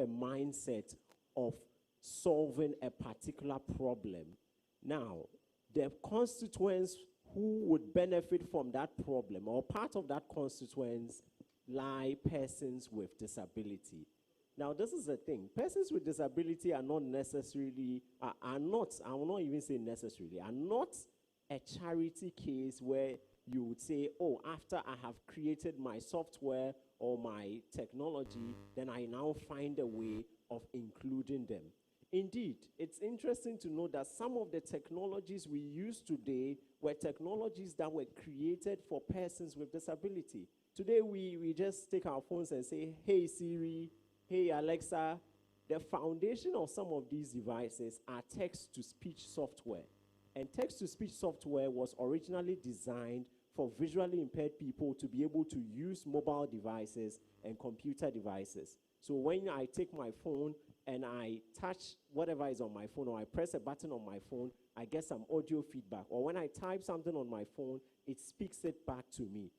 a mindset of solving a particular problem. Now, the constituents who would benefit from that problem, or part of that constituents, lie persons with disability. Now, this is the thing. Persons with disability are not necessarily, are not, I will not even say necessarily, are not a charity case where you would say, oh, after I have created my software or my technology, then I now find a way of including them. Indeed, it's interesting to know that some of the technologies we use today were technologies that were created for persons with disability. Today, we just take our phones and say, hey Siri, hey Alexa. The foundation of some of these devices are text-to-speech software. And text-to-speech software was originally designed for visually impaired people to be able to use mobile devices and computer devices. So when I take my phone and I touch whatever is on my phone, or I press a button on my phone, I get some audio feedback. Or when I type something on my phone, it speaks it back to me.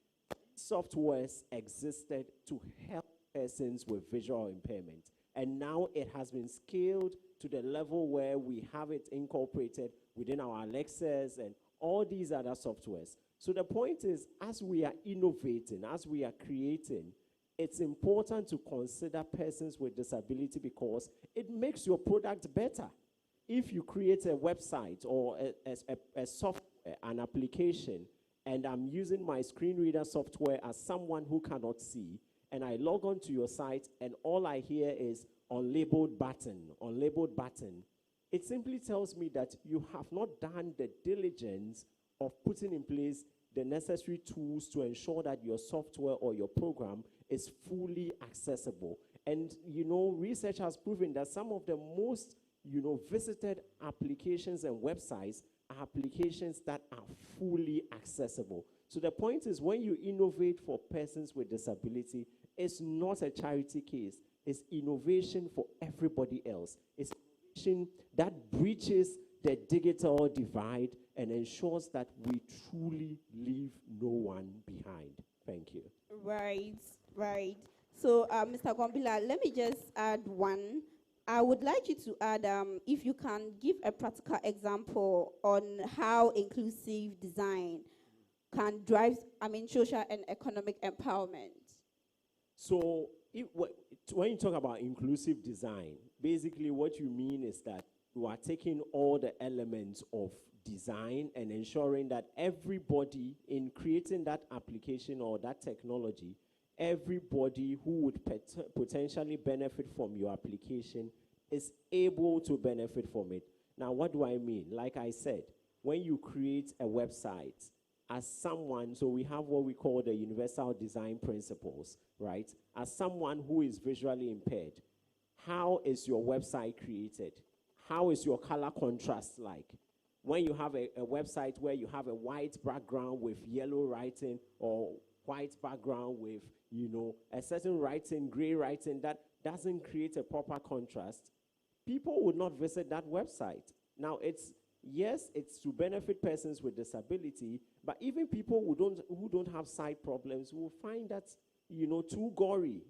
Softwares existed to help persons with visual impairment. And now it has been scaled to the level where we have it incorporated within our Alexas and all these other softwares. So the point is, as we are innovating, as we are creating, it's important to consider persons with disability because it makes your product better. If you create a website or a software, an application, and I'm using my screen reader software as someone who cannot see, and I log on to your site and all I hear is unlabeled button, it simply tells me that you have not done the diligence of putting in place the necessary tools to ensure that your software or your program is fully accessible. And, research has proven that some of the most, visited applications and websites are applications that are fully accessible. So the point is, when you innovate for persons with disability, it's not a charity case. It's innovation for everybody else. It's innovation that breaches the digital divide and ensures that we truly leave no one behind. Thank you. Right. So, Mr. Gombila, let me just add one. I would like you to add, if you can give a practical example on how inclusive design can drive, social and economic empowerment. So, when you talk about inclusive design, basically what you mean is that you are taking all the elements of design and ensuring that everybody in creating that application or that technology, everybody who would potentially benefit from your application is able to benefit from it. Now, what do I mean? Like I said, when you create a website, as someone, so we have what we call the universal design principles, right? As someone who is visually impaired, how is your website created? How is your color contrast like? When you have a website where you have a white background with yellow writing or white background with, a certain writing, gray writing that doesn't create a proper contrast, people would not visit that website. Now, it's to benefit persons with disability, but even people who don't have sight problems will find that, too gory.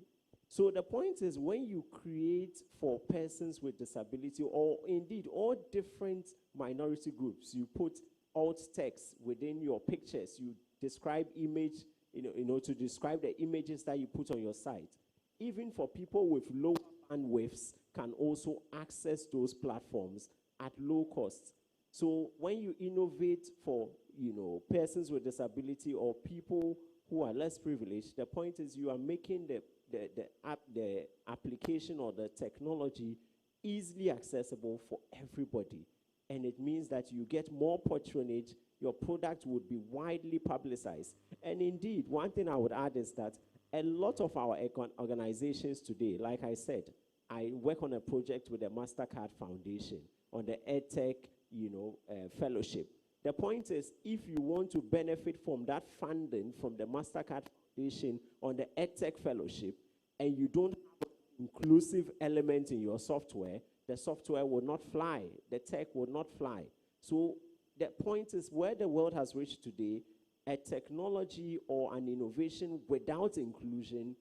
So the point is, when you create for persons with disability, or indeed all different minority groups, you put alt text within your pictures, you describe image, to describe the images that you put on your site. Even for people with low bandwidths can also access those platforms at low cost. So when you innovate for, persons with disability or people who are less privileged, the point is you are making the application or the technology easily accessible for everybody. And it means that you get more patronage, your product would be widely publicized. And indeed, one thing I would add is that a lot of our organizations today, like I said, I work on a project with the MasterCard Foundation on the EdTech, fellowship. The point is, if you want to benefit from that funding from the MasterCard Foundation on the EdTech fellowship, and you don't have an inclusive element in your software, the software will not fly, the tech will not fly. So the point is, where the world has reached today, a technology or an innovation without inclusion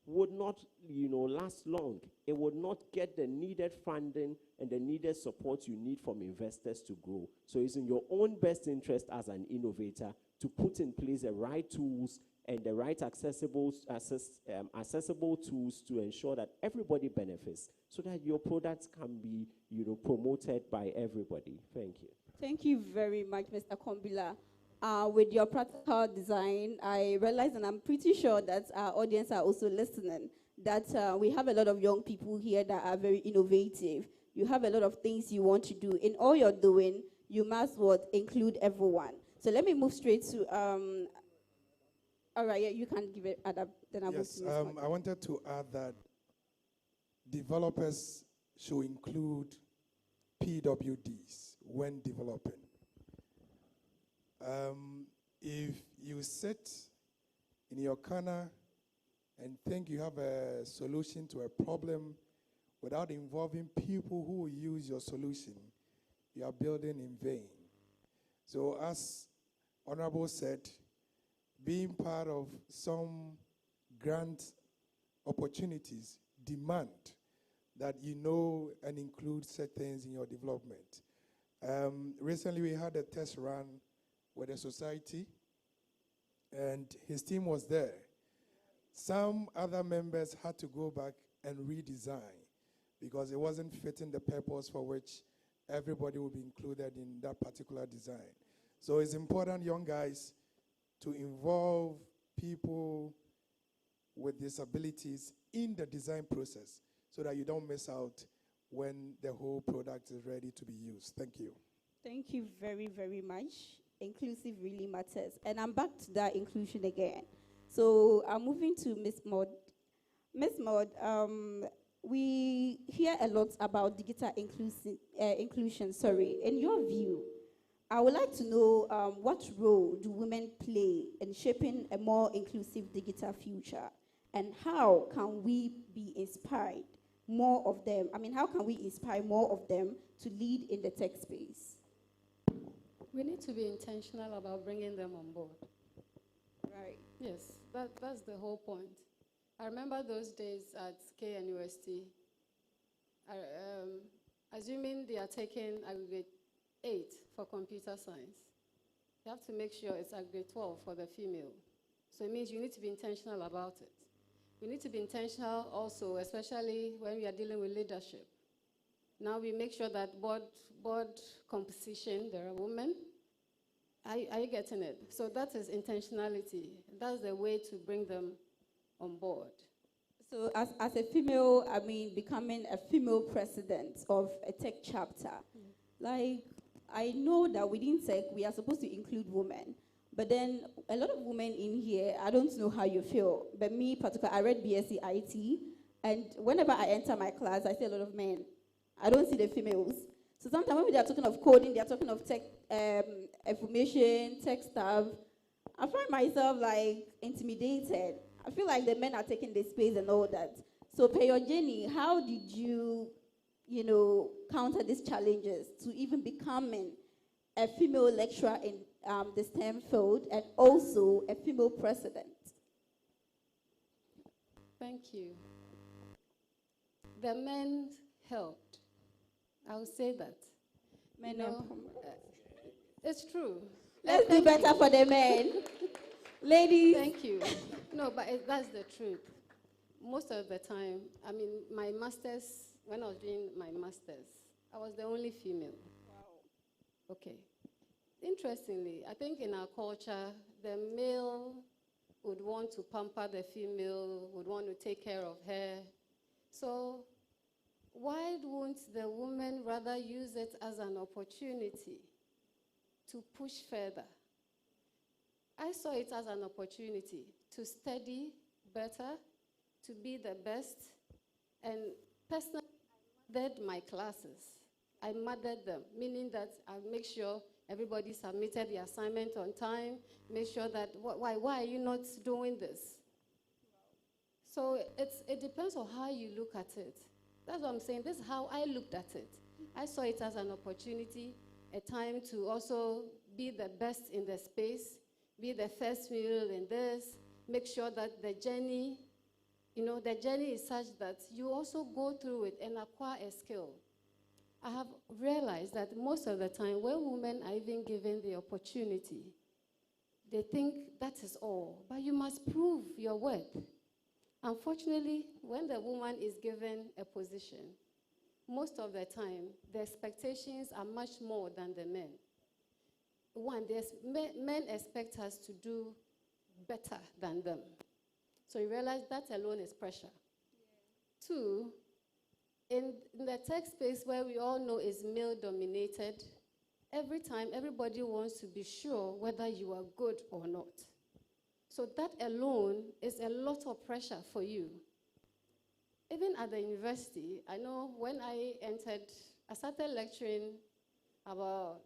would not, last long. It would not get the needed funding and the needed support you need from investors to grow. So it's in your own best interest as an innovator to put in place the right tools and the right accessible tools to ensure that everybody benefits, so that your products can be, promoted by everybody. Thank you. Thank you very much, Mr. Kombila. With your practical design, I realize, and I'm pretty sure that our audience are also listening, that we have a lot of young people here that are very innovative. You have a lot of things you want to do. In all you're doing, you must include everyone. So let me move straight to, all right, yeah, you can give it, then I'll move to Ms. I wanted to add that developers should include PWDs when developing. If you sit in your corner and think you have a solution to a problem without involving people who will use your solution, you are building in vain. So as Honorable said, being part of some grant opportunities demand that you know and include set things in your development. Recently we had a test run with a society, and his team was there. Some other members had to go back and redesign because it wasn't fitting the purpose for which everybody will be included in that particular design. So it's important, young guys, to involve people with disabilities in the design process so that you don't miss out when the whole product is ready to be used. Thank you. Thank you very, very much. Inclusive really matters. And I'm back to that inclusion again. So I'm moving to Ms. Maud. Ms. Maud, we hear a lot about digital inclusion. In your view, I would like to know what role do women play in shaping a more inclusive digital future? And how can we be inspired more of them? I mean, how can we inspire more of them to lead in the tech space? We need to be intentional about bringing them on board. Right. Yes, that's the whole point. I remember those days at KNUST, assuming they are taking aggregate 8 for computer science, you have to make sure it's aggregate 12 for the female. So it means you need to be intentional about it. We need to be intentional also, especially when we are dealing with leadership. Now we make sure that board composition, there are women. Are you getting it? So that is intentionality. That's the way to bring them on board. So as a female, I mean, becoming a female president of a tech chapter, like, I know that within tech, we are supposed to include women. But then a lot of women in here, I don't know how you feel, but me particularly, I read BSc IT, and whenever I enter my class, I see a lot of men. I don't see the females. So sometimes when they are talking of coding, they are talking of tech, information, tech stuff, I find myself like intimidated. I feel like the men are taking the space and all that. So Peyo Jenny, how did you, counter these challenges to even becoming a female lecturer in the STEM field and also a female president? Thank you. The men helped. I will say that. Men it's true. Let's do better for the men. Ladies. Thank you. No, but that's the truth. Most of the time, I mean, my master's, when I was doing my master's, I was the only female. Wow. Okay. Interestingly, I think in our culture, the male would want to pamper the female, would want to take care of her. So why won't the woman rather use it as an opportunity to push further? I saw it as an opportunity to study better, to be the best, and personally, I mothered my classes. I mothered them, meaning that I make sure everybody submitted the assignment on time, make sure that, why are you not doing this? So it depends on how you look at it. That's what I'm saying. This is how I looked at it. I saw it as an opportunity, a time to also be the best in the space, be the first female in this, make sure that the journey you know, the journey is such that you also go through it and acquire a skill. I have realized that most of the time when women are even given the opportunity, they think that is all, but you must prove your worth. Unfortunately, when the woman is given a position, most of the time, the expectations are much more than the men. One, men expect us to do better than them. So you realize that alone is pressure. Yeah. Two, in the tech space where we all know is male-dominated, every time everybody wants to be sure whether you are good or not. So that alone is a lot of pressure for you. Even at the university, I know when I started lecturing about,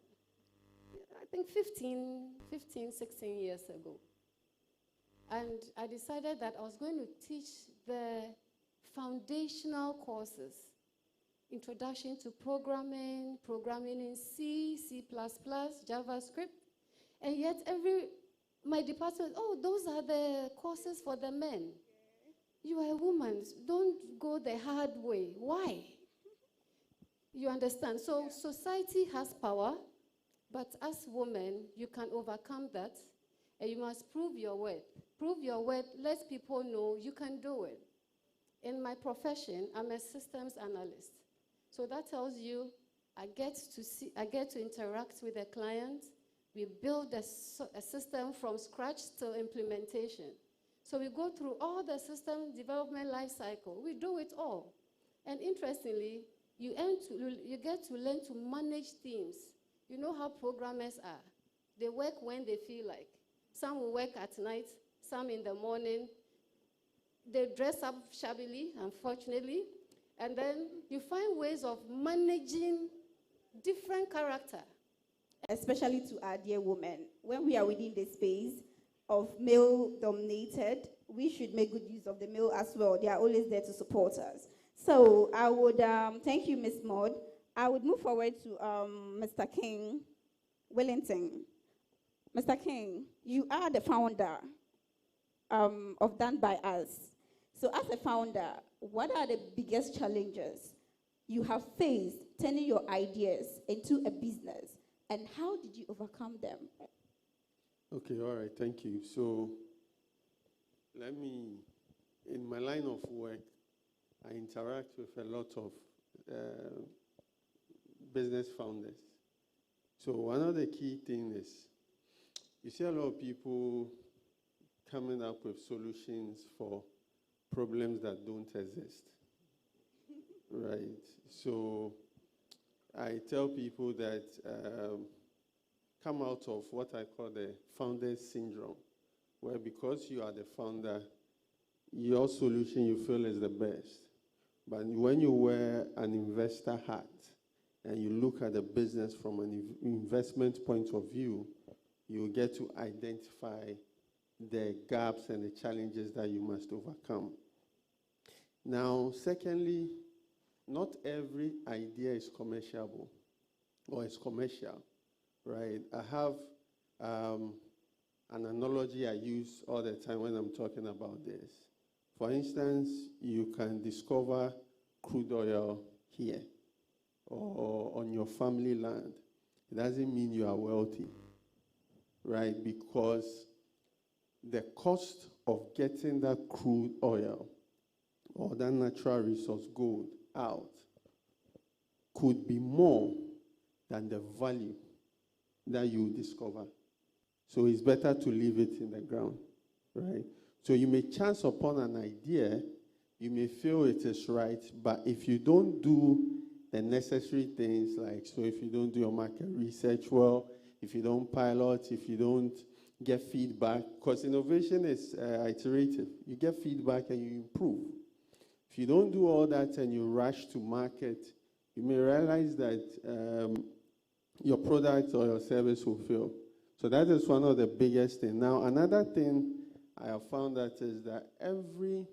I think 16 years ago. And I decided that I was going to teach the foundational courses, introduction to programming in C, C++, JavaScript. And yet my department, oh, those are the courses for the men. You are a woman, don't go the hard way. Why? You understand? So society has power, but as women, you can overcome that, and you must prove your worth. Prove your worth, let people know you can do it. In my profession, I'm a systems analyst. So that tells you I get to interact with a client. We build a system from scratch till implementation. So we go through all the system development life cycle. We do it all. And interestingly, you get to learn to manage teams. You know how programmers are. They work when they feel like. Some will work at night, some in the morning. They dress up shabbily, unfortunately. And then you find ways of managing different character. Especially to our dear women, when we are within the space of male-dominated, we should make good use of the male as well. They are always there to support us. So I would thank you, Ms. Maud. I would move forward to Mr. King Wellington. Mr. King, you are the founder of Done By Us. So as a founder, what are the biggest challenges you have faced turning your ideas into a business, and how did you overcome them? Okay, all right, thank you. So in my line of work, I interact with a lot of business founders. So one of the key things is, you see a lot of people coming up with solutions for problems that don't exist, right? So I tell people that come out of what I call the founder syndrome, where because you are the founder, your solution you feel is the best. But when you wear an investor hat and you look at the business from an investment point of view, you get to identify the gaps and the challenges that you must overcome. Now, secondly, not every idea is commerciable or is commercial, right? I have an analogy I use all the time when I'm talking about this. For instance, you can discover crude oil here or on your family land. It doesn't mean you are wealthy, right? Because the cost of getting that crude oil or that natural resource gold out could be more than the value that you discover. So it's better to leave it in the ground, right? So you may chance upon an idea, you may feel it is right, but if you don't do the necessary things, like, so if you don't do your market research well, if you don't pilot, if you don't get feedback, because innovation is iterative. You get feedback and you improve. If you don't do all that and you rush to market, you may realize that your product or your service will fail. So that is one of the biggest things. Now, another thing I have found that is that every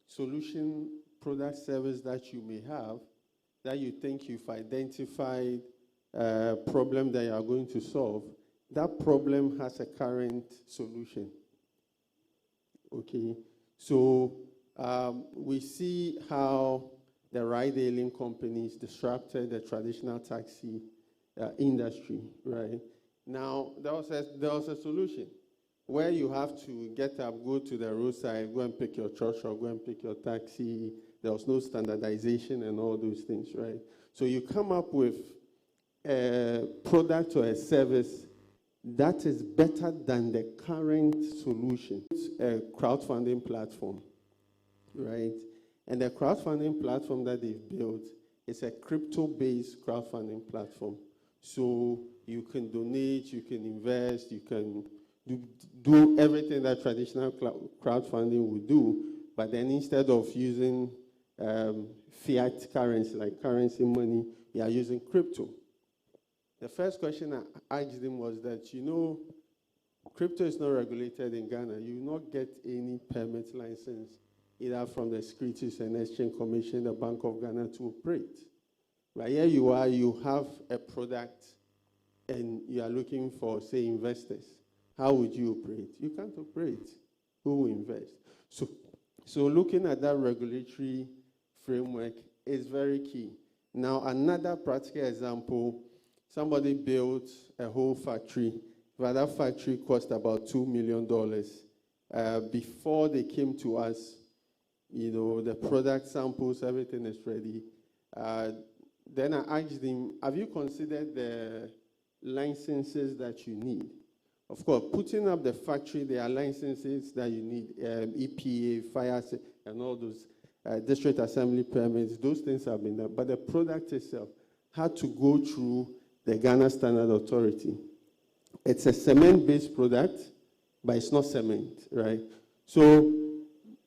solution, product, service that you may have, that you think you've identified a problem that you are going to solve, that problem has a current solution. Okay? So We see how the ride-hailing companies disrupted the traditional taxi industry, right? Now, there was a solution where you have to get up, go to the roadside, go and pick your church or go and pick your taxi. There was no standardization and all those things, right? So you come up with a product or a service that is better than the current solution. It's a crowdfunding platform, right? And the crowdfunding platform that they've built is a crypto-based crowdfunding platform. So you can donate, you can invest, you can do everything that traditional crowdfunding would do, but then instead of using fiat currency, like currency money, you are using crypto. The first question I asked them was that, crypto is not regulated in Ghana. You will not get any permit license either from the Securities and Exchange Commission, the Bank of Ghana, to operate. But here you are, you have a product and you are looking for, say, investors. How would you operate? You can't operate. Who will invest? So looking at that regulatory framework is very key. Now, another practical example, somebody built a whole factory, but that factory cost about $2 million. Before they came to us, the product samples, everything is ready. Then I asked them, have you considered the licenses that you need? Of course, putting up the factory, there are licenses that you need, EPA, fire, and all those district assembly permits. Those things have been done. But the product itself had to go through the Ghana Standard Authority. It's a cement-based product, but it's not cement, right? So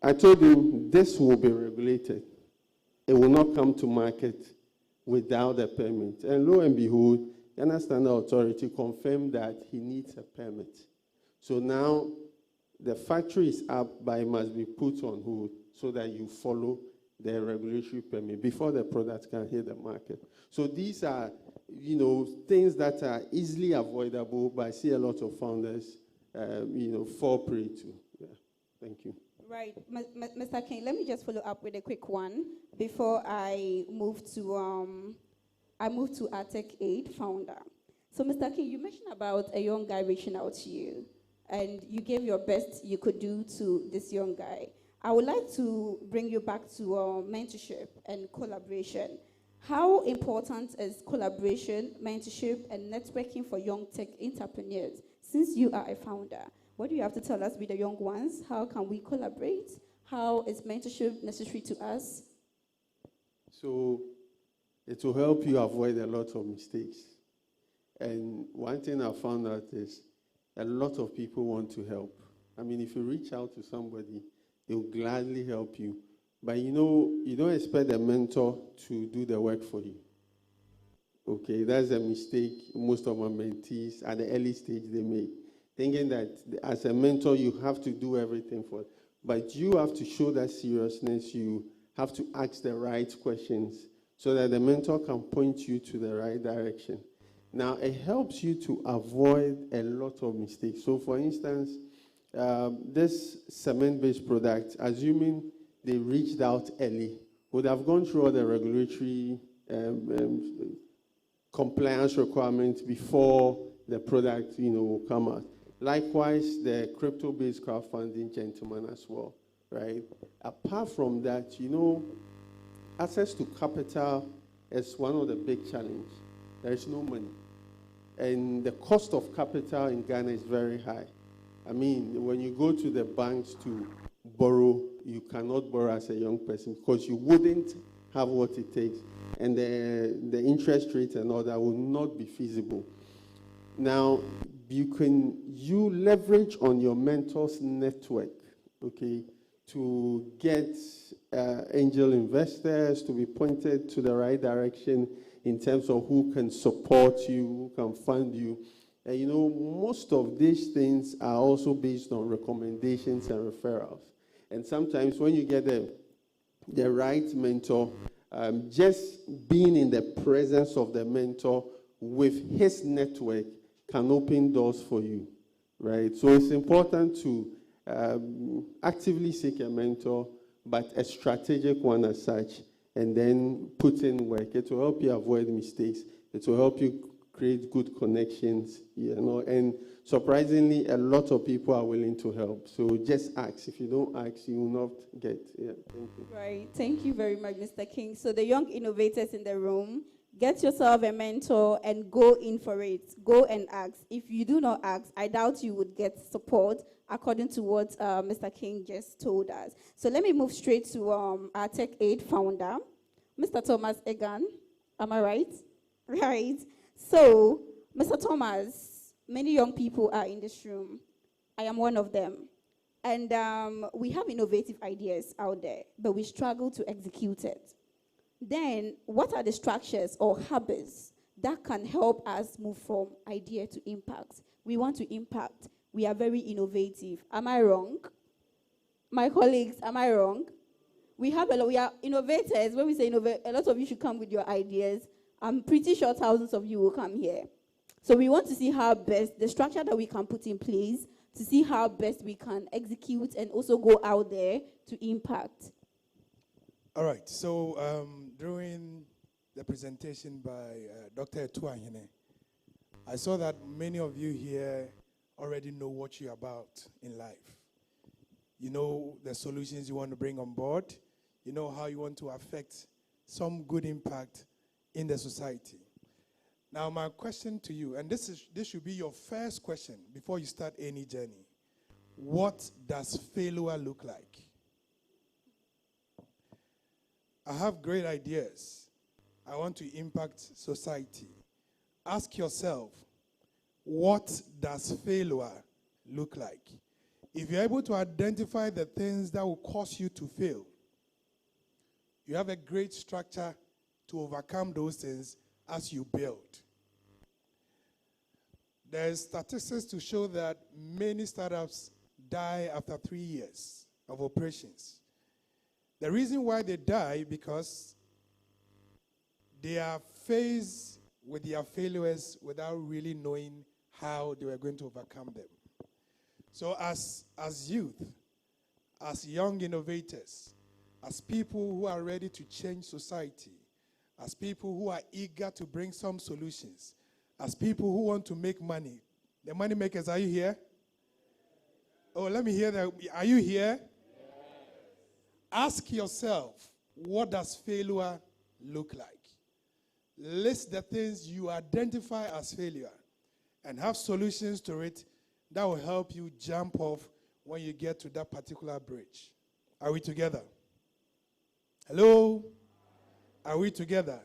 I told him this will be regulated. It will not come to market without a permit. And lo and behold, Ghana Standard Authority confirmed that he needs a permit. So now the factory is up, but it must be put on hold so that you follow the regulatory permit before the product can hit the market. So these are, things that are easily avoidable, but I see a lot of founders, fall prey to. Yeah. Thank you. Right. Mr. King, let me just follow up with a quick one before I move to Artec Aid founder. So, Mr. King, you mentioned about a young guy reaching out to you, and you gave your best you could do to this young guy. I would like to bring you back to mentorship and collaboration. How important is collaboration, mentorship, and networking for young tech entrepreneurs? Since you are a founder, what do you have to tell us with the young ones? How can we collaborate? How is mentorship necessary to us? So it will help you avoid a lot of mistakes. And one thing I found out is a lot of people want to help. I mean, if you reach out to somebody, they'll gladly help you. But you don't expect a mentor to do the work for you. Okay, that's a mistake most of my mentees at the early stage they make. Thinking that as a mentor, you have to do everything for it. But you have to show that seriousness. You have to ask the right questions so that the mentor can point you to the right direction. Now, it helps you to avoid a lot of mistakes. So, for instance, this cement-based product, assuming they reached out early, would have gone through all the regulatory compliance requirements before the product, will come out. Likewise, the crypto-based crowdfunding gentleman as well, right? Apart from that, access to capital is one of the big challenges. There is no money. And the cost of capital in Ghana is very high. I mean, when you go to the banks to borrow, you cannot borrow as a young person because you wouldn't have what it takes. And the interest rate and all that will not be feasible. Now, you leverage on your mentor's network, okay, to get angel investors to be pointed to the right direction in terms of who can support you, who can fund you. And most of these things are also based on recommendations and referrals. And sometimes when you get the right mentor, just being in the presence of the mentor with his network can open doors for you, right? So it's important to actively seek a mentor, but a strategic one as such, and then put in work. It will help you avoid mistakes. It will help you create good connections, and surprisingly, a lot of people are willing to help. So just ask. If you don't ask, you will not get. Yeah, thank you. Right. Thank you very much, Mr. King. So the young innovators in the room, get yourself a mentor and go in for it. Go and ask. If you do not ask, I doubt you would get support according to what Mr. King just told us. So let me move straight to our Tech Aid founder, Mr. Thomas Egan. Am I right? Right. So, Mr. Thomas, many young people are in this room. I am one of them. And we have innovative ideas out there, but we struggle to execute it. Then, what are the structures or habits that can help us move from idea to impact? We want to impact. We are very innovative. Am I wrong? My colleagues, am I wrong? We are innovators. When we say innovate, a lot of you should come with your ideas. I'm pretty sure thousands of you will come here. So we want to see how best, the structure that we can put in place, to see how best we can execute and also go out there to impact. All right, so during the presentation by Dr. Etuahine, I saw that many of you here already know what you're about in life. You know the solutions you want to bring on board. You know how you want to affect some good impact in the society. Now, my question to you, and this should be your first question before you start any journey. What does failure look like? I have great ideas. I want to impact society. Ask yourself, what does failure look like? If you're able to identify the things that will cause you to fail, you have a great structure to overcome those things as you build. There's statistics to show that many startups die after 3 years of operations. The reason why they die because they are faced with their failures without really knowing how they were going to overcome them. So as youth, as young innovators, as people who are ready to change society, as people who are eager to bring some solutions, as people who want to make money. The money makers, are you here? Oh, let me hear that. Are you here? Yes. Ask yourself, what does failure look like? List the things you identify as failure and have solutions to it that will help you jump off when you get to that particular bridge. Are we together? Hello? Are we together?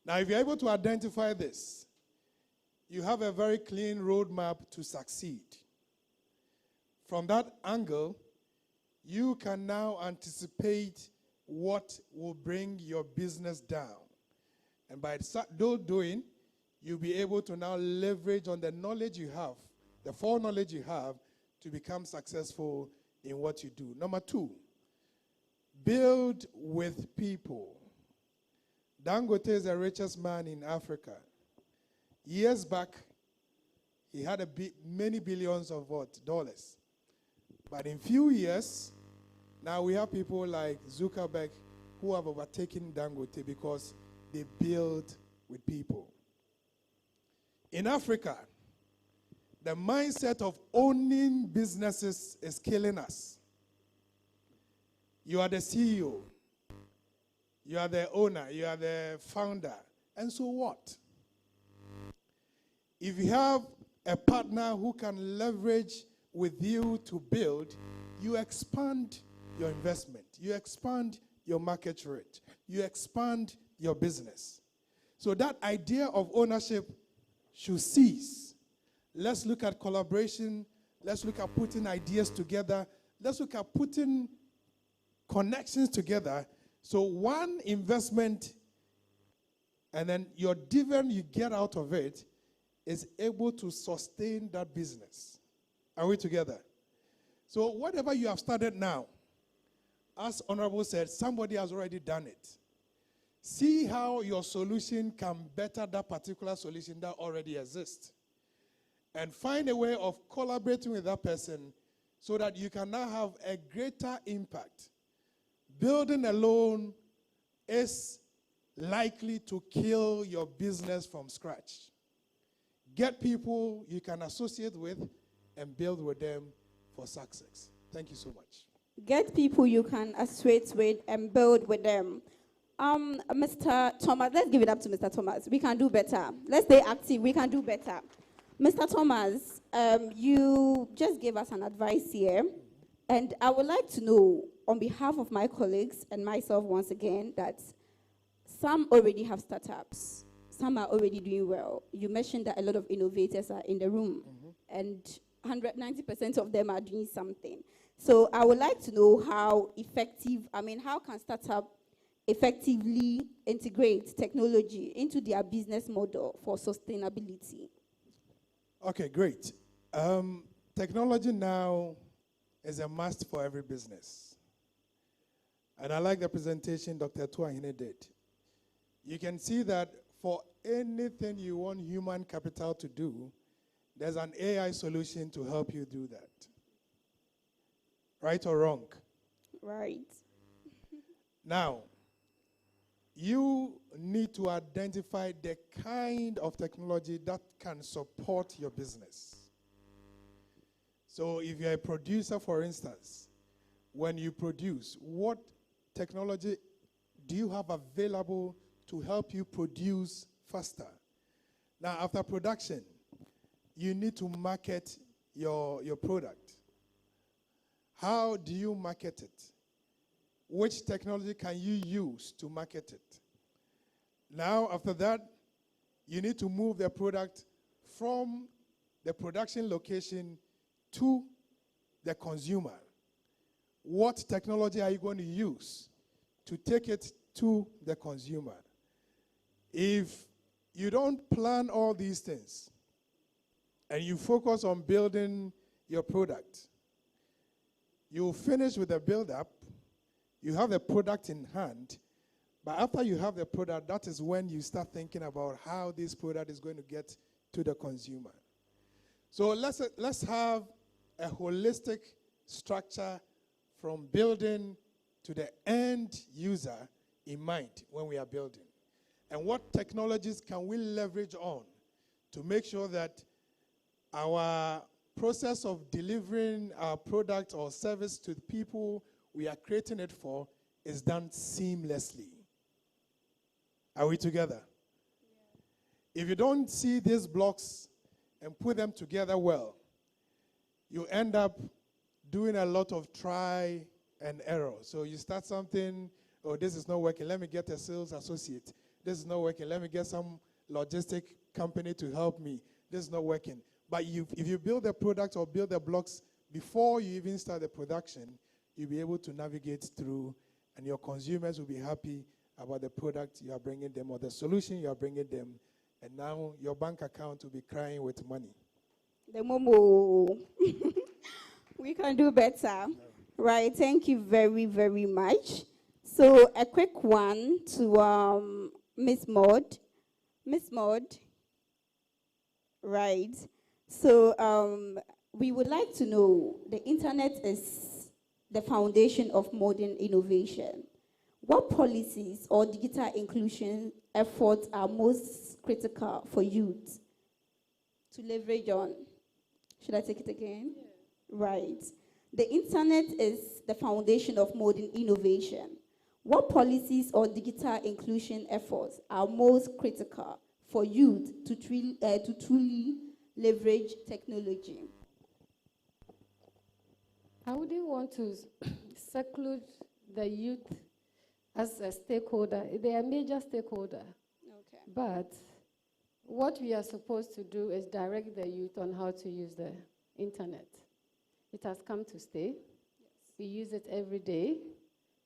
Now, if you're able to identify this, you have a very clean roadmap to succeed. From that angle, you can now anticipate what will bring your business down. And by so doing, you'll be able to now leverage on the knowledge you have, the foreknowledge you have, to become successful in what you do. Number 2, build with people. Dangote is the richest man in Africa. Years back, he had many billions of dollars. But in few years, now we have people like Zuckerberg who have overtaken Dangote because they build with people. In Africa, the mindset of owning businesses is killing us. You are the CEO. You are the owner. You are the founder. And so what? If you have a partner who can leverage with you to build, you expand your investment. You expand your market rate. You expand your business. So that idea of ownership should cease. Let's look at collaboration. Let's look at putting ideas together. Let's look at putting connections together. So one investment and then your dividend you get out of it is able to sustain that business. Are we together? So whatever you have started now, as Honorable said, somebody has already done it. See how your solution can better that particular solution that already exists. And find a way of collaborating with that person so that you can now have a greater impact. building alone is likely to kill your business from scratch. Get people you can associate with and build with them for success. Thank you so much. Get people you can associate with and build with them. Mr. Thomas, let's give it up to Mr. Thomas. We can do better. Let's stay active. We can do better. Mr. Thomas, you just gave us an advice here, and I would like to know, on behalf of my colleagues and myself once again, that some already have startups. Some are already doing well. You mentioned that a lot of innovators are in the room, and 190% of them are doing something. So I would like to know how can startup effectively integrate technology into their business model for sustainability? Okay, great. Technology now is a must for every business. And I like the presentation Dr. Tuahine did. You can see that for anything you want human capital to do, there's an AI solution to help you do that. Right or wrong? Right. Now, you need to identify the kind of technology that can support your business. So if you're a producer, for instance, when you produce, what technology do you have available to help you produce faster? Now, after production, you need to market your product. How do you market it? Which technology can you use to market it? Now, after that, you need to move the product from the production location to the consumer. What technology are you going to use to take it to the consumer? If you don't plan all these things and you focus on building your product, you finish with the build-up, you have the product in hand, but after you have the product, that is when you start thinking about how this product is going to get to the consumer. So let's have a holistic structure from building to the end user in mind when we are building. And what technologies can we leverage on to make sure that our process of delivering our product or service to the people we are creating it for is done seamlessly. Are we together? Yeah. If you don't see these blocks and put them together well, you end up doing a lot of try and error. So you start something, oh, this is not working, let me get a sales associate. This is not working, let me get some logistic company to help me. This is not working. But if you build a product or build the blocks before you even start the production, you'll be able to navigate through, and your consumers will be happy about the product you are bringing them or the solution you are bringing them, and now your bank account will be crying with money. The Momo. We can do better. No. Right, thank you very, very much. So a quick one to Miss Maud. Miss Maud. Right. So we would like to know, the internet is the foundation of modern innovation. What policies or digital inclusion efforts are most critical for youth to leverage on? Should I take it again? Yeah. Right. The internet is the foundation of modern innovation. What policies or digital inclusion efforts are most critical for youth to truly leverage technology? I wouldn't want to seclude the youth as a stakeholder. They are a major stakeholder. Okay. But what we are supposed to do is direct the youth on how to use the internet. It has come to stay. Yes. We use it every day.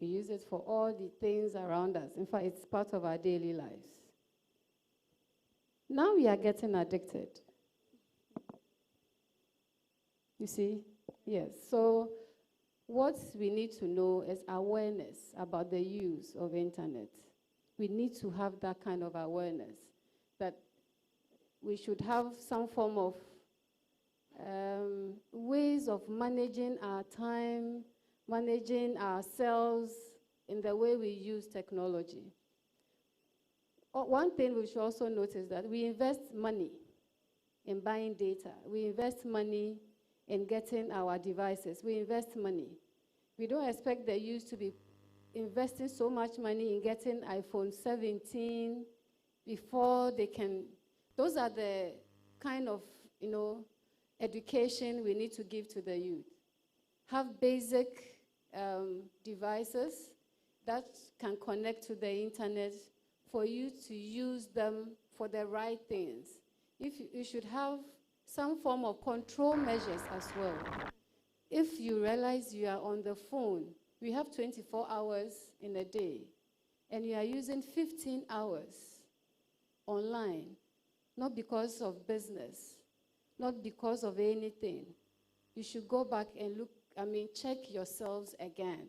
We use it for all the things around us. In fact, it's part of our daily lives. Now we are getting addicted. You see? Yes. So what we need to know is awareness about the use of internet. We need to have that kind of awareness, that we should have some form of ways of managing our time, managing ourselves, in the way we use technology. One thing we should also notice that we invest money in buying data. We invest money in getting our devices. We invest money. We don't expect the youth to be investing so much money in getting iPhone 17 before they can. Those are the kind of, education we need to give to the youth. Have basic devices that can connect to the internet for you to use them for the right things. You should have some form of control measures as well. If you realize you are on the phone, we have 24 hours in a day, and you are using 15 hours online, not because of business, not because of anything, you should go back and check yourselves again.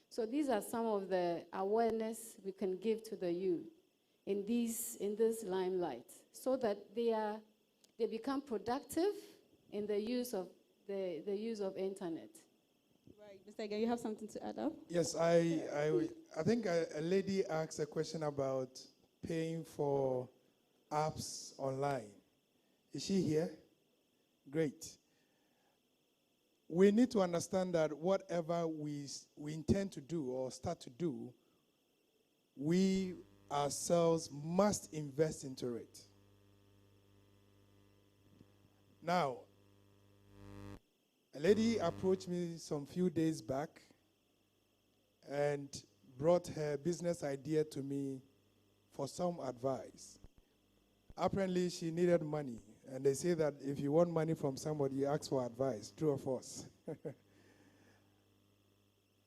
So these are some of the awareness we can give to the youth in this limelight, so that they become productive in the use of internet. Right, Mr. Ega, you have something to add up? Yes, I think a lady asked a question about paying for apps online. Is she here? Great. We need to understand that whatever we intend to do or start to do, we ourselves must invest into it. Now, a lady approached me some few days back and brought her business idea to me for some advice. Apparently, she needed money, and they say that if you want money from somebody, you ask for advice, true or false.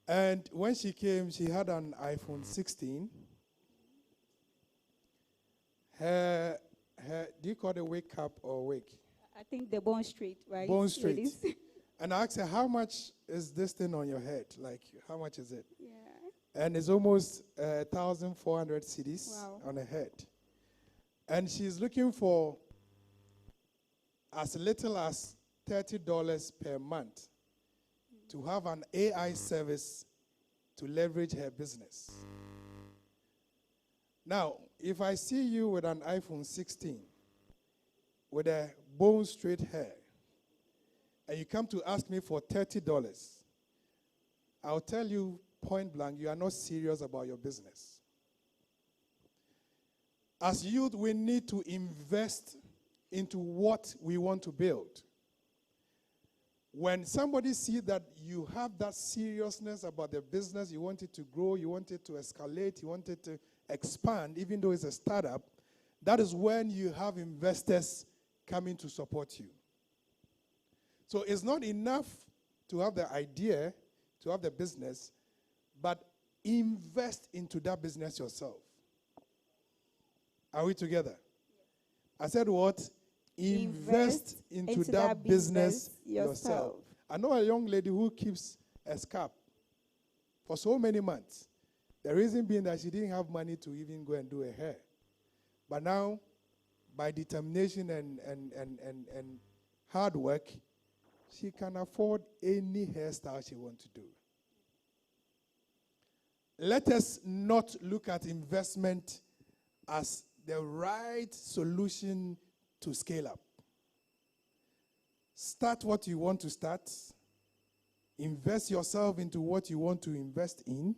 And when she came, she had an iPhone 16. Her do you call it wake up or wake? I think the Bond Street, right? Bond Street. ladies? And I asked her, how much is this thing on your head? Like, how much is it? Yeah. And it's almost 1,400 cedis Wow. on her head. And she's looking for as little as $30 per month to have an AI service to leverage her business. Now, if I see you with an iPhone 16 with a bone straight hair, and you come to ask me for $30, I'll tell you point blank, you are not serious about your business. As youth, we need to invest into what we want to build. When somebody sees that you have that seriousness about the business, you want it to grow, you want it to escalate, you want it to expand, even though it's a startup, that is when you have investors coming to support you. So it's not enough to have the idea, to have the business, but invest into that business yourself. Are we together? I said what? Invest into that business yourself. I know a young lady who keeps a scarf for so many months. The reason being that she didn't have money to even go and do her hair. But now, by determination and hard work, she can afford any hairstyle she wants to do. Let us not look at investment as the right solution to scale up. Start what you want to start. Invest yourself into what you want to invest in,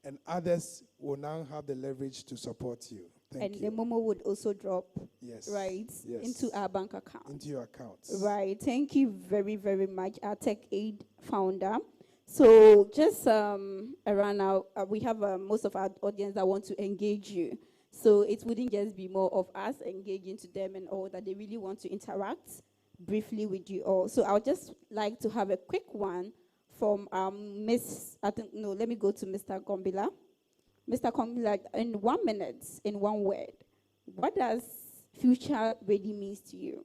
and others will now have the leverage to support you. Thank you. And the Momo would also drop, Yes. right, Yes. into our bank account. Into your accounts. Right. Thank you very, very much, our Tech Aid founder. So just around now, we have most of our audience that want to engage you. So it wouldn't just be more of us engaging to them and all that. They really want to interact briefly with you all. So I would just like to have a quick one from let me go to Mr. Gombila. Mr. Gombila, in 1 minute, in one word, what does future ready means to you?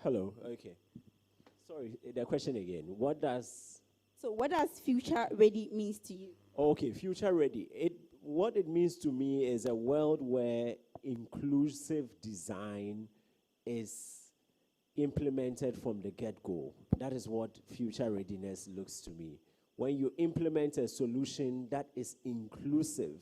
Hello, okay. Sorry, the question again. What does future ready means to you? Okay, future ready. What it means to me is a world where inclusive design is implemented from the get-go. That is what future readiness looks to me. When you implement a solution that is inclusive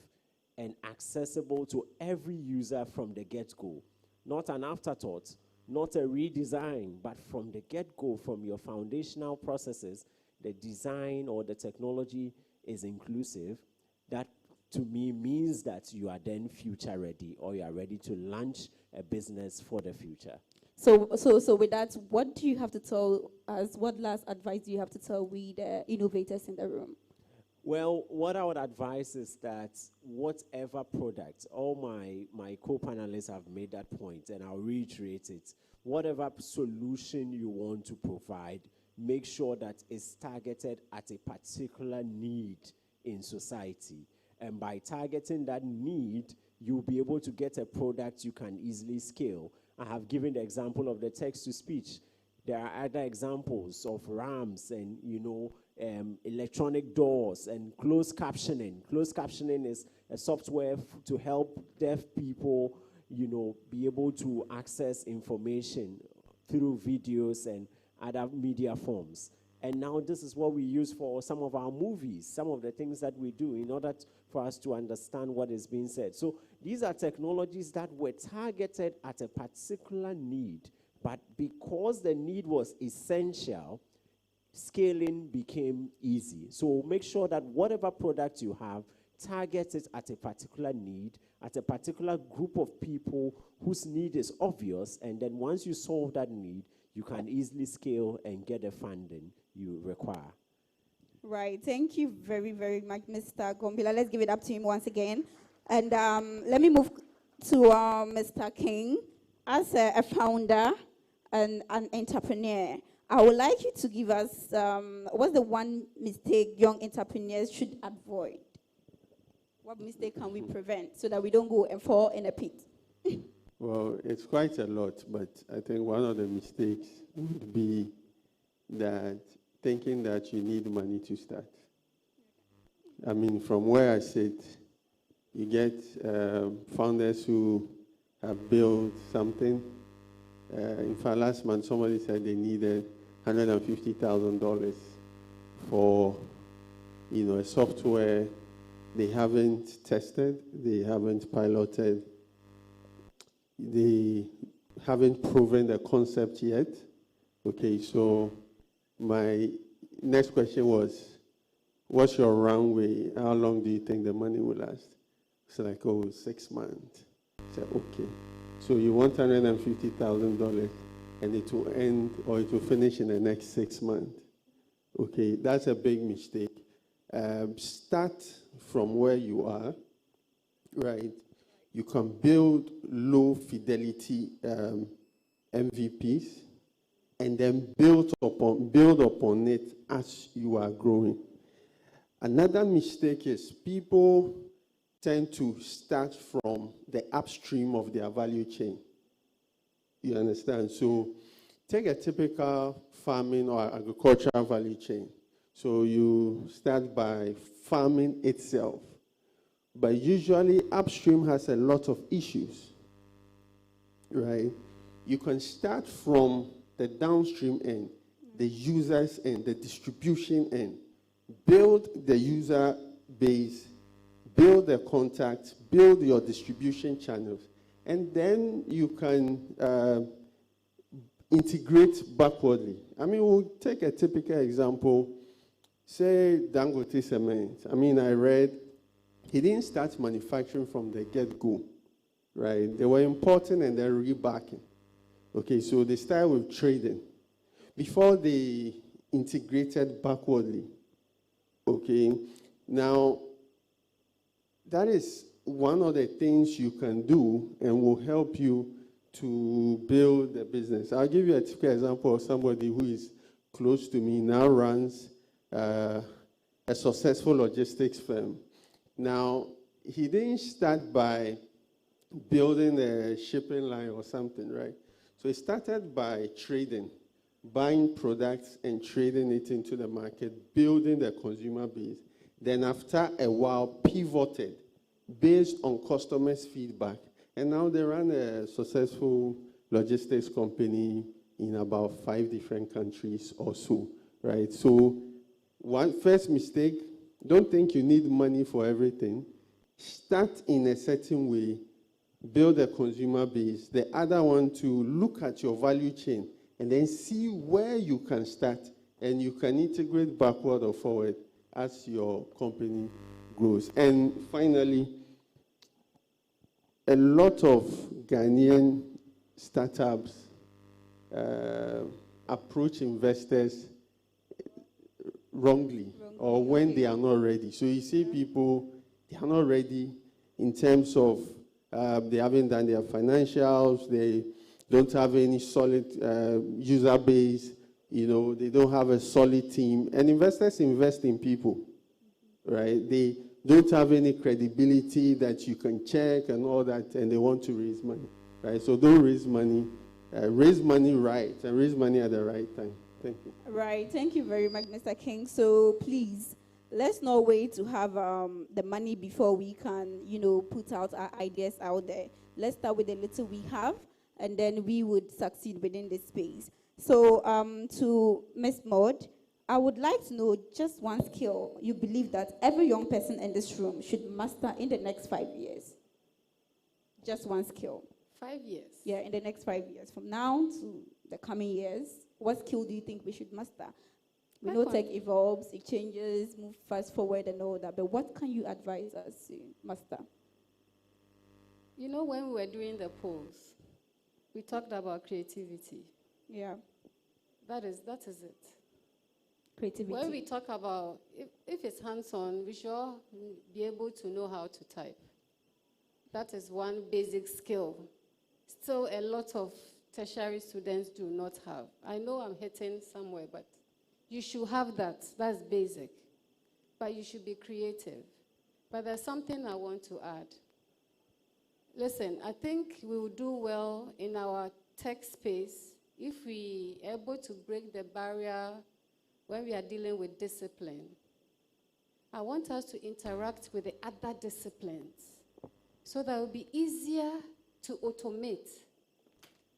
and accessible to every user from the get-go, not an afterthought, not a redesign, but from the get-go, from your foundational processes, the design or the technology is inclusive, that to me means that you are then future ready, or you are ready to launch a business for the future. So with that, what do you have to tell us? What last advice do you have to tell we, the innovators in the room? Well, what I would advise is that whatever product, all my co-panelists have made that point, and I'll reiterate it, whatever solution you want to provide, make sure that it's targeted at a particular need in society. And by targeting that need, you'll be able to get a product you can easily scale. I have given the example of the text-to-speech. There are other examples of RAMs and, electronic doors and closed captioning. Closed captioning is a software to help deaf people, be able to access information through videos and other media forms. And now this is what we use for some of our movies, some of the things that we do in order for us to understand what is being said. So these are technologies that were targeted at a particular need, but because the need was essential, scaling became easy. So make sure that whatever product you have, target it at a particular need, at a particular group of people whose need is obvious, and then once you solve that need, you can easily scale and get the funding you require. Right. Thank you very, very much, Mr. Gombila. Let's give it up to him once again. And let me move to Mr. King. As a founder and an entrepreneur, I would like you to give us what's the one mistake young entrepreneurs should avoid? What mistake can we prevent so that we don't go and fall in a pit? Well, it's quite a lot, but I think one of the mistakes would be that thinking that you need money to start. I mean, from where I sit, you get founders who have built something. In fact, last month, somebody said they needed $150,000 for, a software they haven't tested, they haven't piloted, they haven't proven the concept yet. Okay, so my next question was, what's your runway? How long do you think the money will last? It's like, 6 months. I said, okay. So you want $150,000 and it will end or it will finish in the next 6 months. Okay, that's a big mistake. Start from where you are, right? You can build low fidelity MVPs and then build upon it as you are growing. Another mistake is people tend to start from the upstream of their value chain. You understand? So take a typical farming or agricultural value chain. So you start by farming itself. But usually upstream has a lot of issues, right? You can start from the downstream end, the user's end, the distribution end. Build the user base, build the contacts, build your distribution channels, and then you can integrate backwardly. I mean, we'll take a typical example, say Dangote Cement. I mean, I read he didn't start manufacturing from the get-go, right? They were importing and then rebacking. Okay, so they started with trading. Before they integrated backwardly, okay? Now, that is one of the things you can do and will help you to build a business. I'll give you a typical example of somebody who is close to me, now runs a successful logistics firm. Now, he didn't start by building a shipping line or something, right? So he started by trading, buying products and trading it into the market, building the consumer base. Then after a while, pivoted based on customers' feedback. And now they run a successful logistics company in about 5 different countries or so, right? So one first mistake, don't think you need money for everything. Start in a certain way, build a consumer base. The other one, to look at your value chain and then see where you can start, and you can integrate backward or forward as your company grows. And finally, a lot of Ghanaian startups approach investors wrongly, or when they are not ready. So you see people, they are not ready in terms of they haven't done their financials, they don't have any solid user base, they don't have a solid team. And investors invest in people, right? They don't have any credibility that you can check and all that, and they want to raise money, right? So don't raise money right, and raise money at the right time. Thank you. Right. Thank you very much, Mr. King. So please, let's not wait to have the money before we can, put out our ideas out there. Let's start with the little we have, and then we would succeed within this space. So to Ms. Maud, I would like to know just one skill you believe that every young person in this room should master in the next 5 years. Just one skill. 5 years? Yeah, in the next 5 years. From now to the coming years, what skill do you think we should master? We know tech evolves, it changes, move fast forward and all that, but what can you advise us to master? When we were doing the polls, we talked about creativity. Yeah. That is it. Creativity. When we talk about, if it's hands-on, we should be able to know how to type. That is one basic skill. Still, a lot of tertiary students do not have. I know I'm hitting somewhere, but you should have that. That's basic. But you should be creative. But there's something I want to add. Listen, I think we will do well in our tech space if we are able to break the barrier when we are dealing with discipline. I want us to interact with the other disciplines so that it will be easier to automate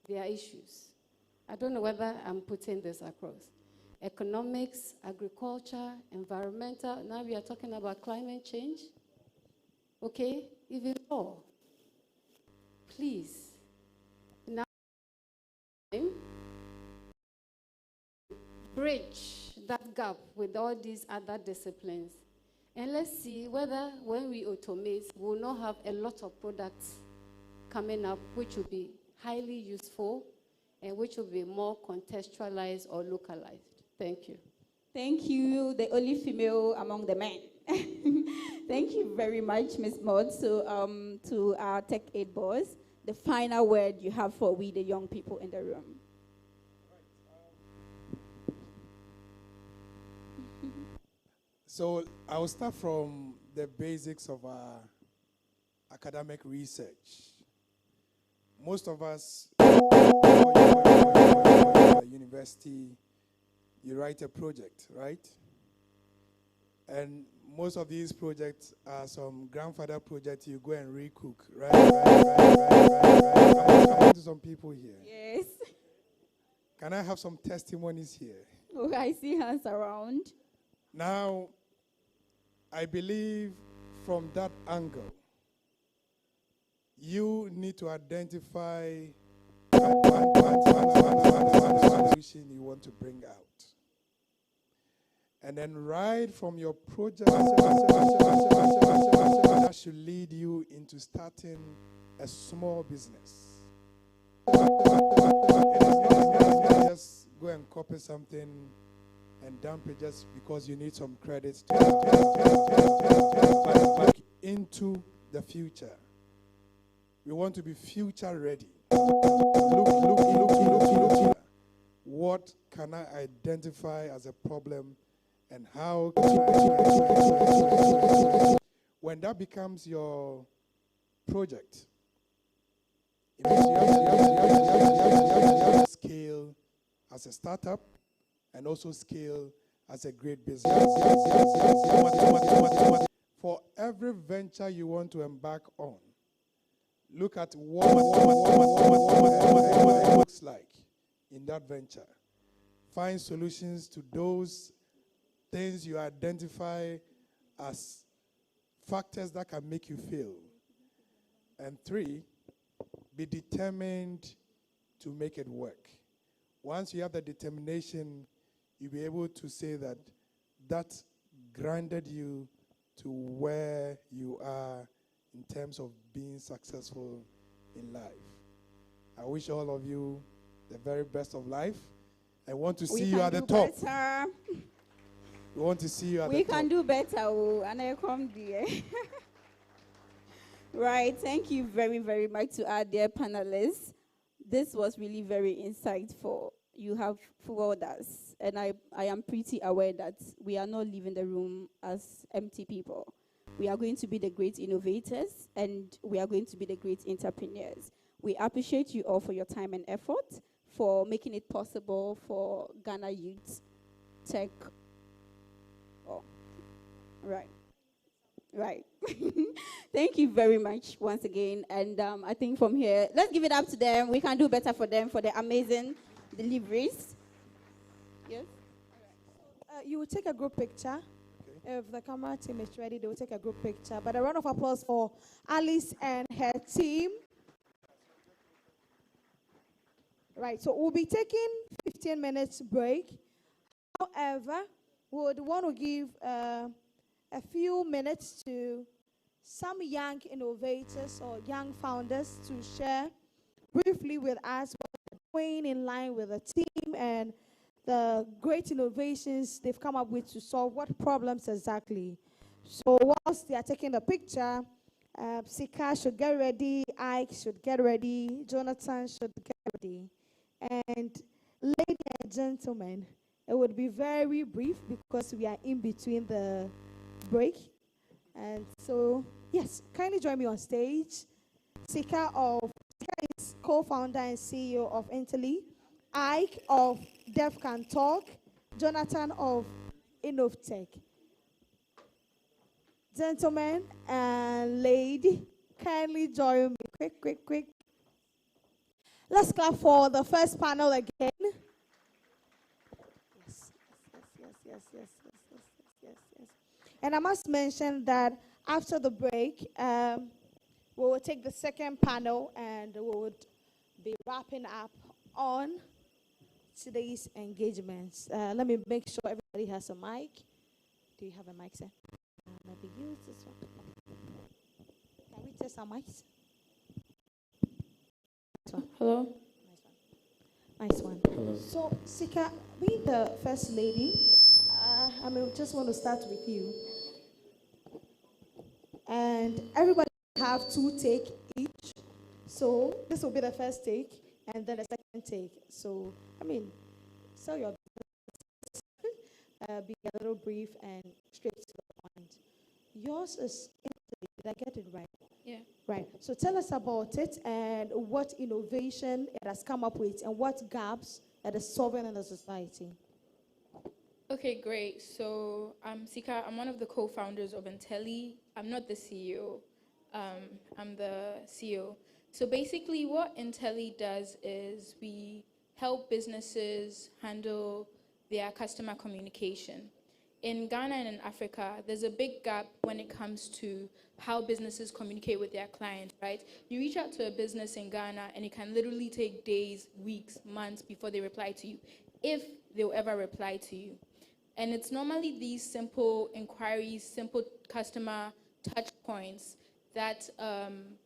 their issues. I don't know whether I'm putting this across. Economics, agriculture, environmental, now we are talking about climate change. Okay, even more. Please, now bridge that gap with all these other disciplines. And let's see whether when we automate, we'll not have a lot of products coming up which will be highly useful and which will be more contextualized or localized. Thank you. Thank you, the only female among the men. Thank you very much, Ms. Maud. So to our Tech Aid boss, the final word you have for we, the young people in the room. So I'll start from the basics of our academic research. Most of us, university, you write a project, right? And most of these projects are some grandfather projects you go and recook, right? Talking to some people here. Yes. Can I have some testimonies here? Oh, I see hands around. Now, I believe from that angle, you need to identify one solution you want to bring out. And then right from your project, that should lead you into starting a small business. It is just go and copy something and dump it just because you need some credits to look into the future. We want to be future ready. Look. What can I identify as a problem and how can I... When that becomes your project, it means you have to scale as a startup and also scale as a great business. For every venture you want to embark on, look at what it looks like in that venture. Find solutions to those things you identify as factors that can make you fail. And 3, be determined to make it work. Once you have the determination, you'll be able to say that that grounded you to where you are in terms of being successful in life. I wish all of you the very best of life. I want to see you at the top. Better. We want to see you at the We top. can do better, and I come there. Right, thank you very, very much to our dear panelists. This was really very insightful. You have fooled us, and I am pretty aware that we are not leaving the room as empty people. We are going to be the great innovators, and we are going to be the great entrepreneurs. We appreciate you all for your time and effort, for making it possible for Ghana Youth Tech. Oh, right. Right. Thank you very much once again. And I think from here, let's give it up to them. We can do better for them for their amazing deliveries. Yes? You will take a group picture. Okay. If the camera team is ready, they will take a group picture. But a round of applause for Alice and her team. Right, so we'll be taking 15 minutes break. However, we would want to give a few minutes to some young innovators or young founders to share briefly with us what they're doing in line with the team and the great innovations they've come up with to solve what problems exactly. So whilst they are taking the picture, Sika should get ready, Ike should get ready, Jonathan should get ready. And ladies and gentlemen, it would be very brief because we are in between the break. And so, yes, kindly join me on stage. Sika is co-founder and CEO of Intely, Ike of Dev Can Talk, Jonathan of InnovTech. Gentlemen and lady, kindly join me. Quick. Let's clap for the first panel again. Yes. And I must mention that after the break, we will take the second panel and we would be wrapping up on today's engagements. Let me make sure everybody has a mic. Do you have a mic, sir? Maybe use this one. Can we test our mics? Hello? Nice one. Hello. So, Sika, being the first lady, just want to start with you. And everybody have 2 takes each. So this will be the first take, and then the second take. So, sell your be a little brief and straight to the point. Yours is, did I get it right? Yeah. Right. So tell us about it and what innovation it has come up with and what gaps it is solving in the society. Okay, great. So I'm Sika. I'm one of the co-founders of Intely. I'm not the CEO. I'm the CEO. So basically what Intely does is we help businesses handle their customer communication. In Ghana and in Africa, there's a big gap when it comes to how businesses communicate with their clients, right? You reach out to a business in Ghana and it can literally take days, weeks, months before they reply to you, if they'll ever reply to you. And it's normally these simple inquiries, simple customer touch points that